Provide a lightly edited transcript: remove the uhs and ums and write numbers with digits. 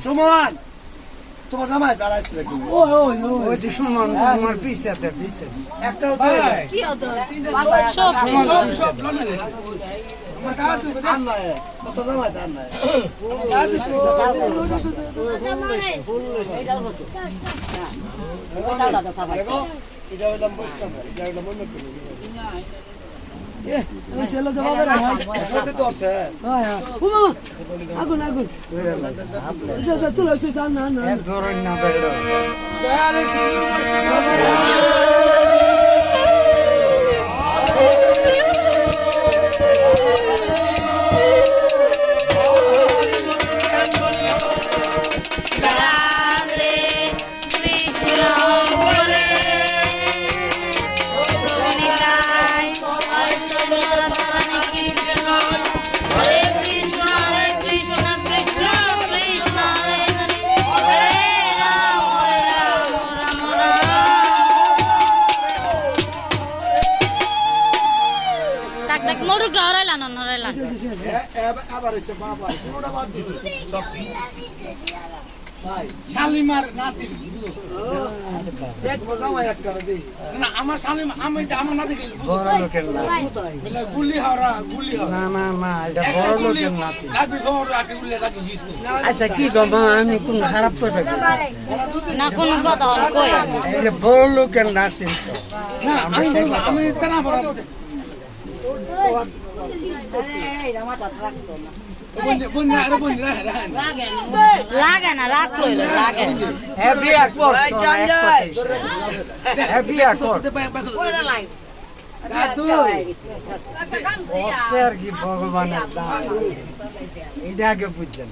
সুমন তোমার জামাই দাঁড়াইছিল ওই যে সুমন তোমার পিছে একটা কি হতো সব কত জামাই দাঁড় নাই এটা হইলাম বসতাম এটা হইলাম অন্য কিছু আগুন আগুন চলো মোরুক হরাইলা না হরাইলা আবার এসে বাবা কোনটা বাদ দিছে ভাই শালিমার নাতি দেখ জামাই একটা দেই না আমার শালিম আমি আমার নাতি বড় লোকের নাতি বলে গুলি হাওরা না না না এটা বড় লোকের নাতি নাতি বড় আকে গুলি নাতি জিস আচ্ছা কি বাবা আমি কোন খারাপ কথা না কোন কথা কই এটা বড় লোকের নাতি না আমি তানা বড় লাগে না রাখ লইল লাগে ভগবানের এটা আগে বুঝলেন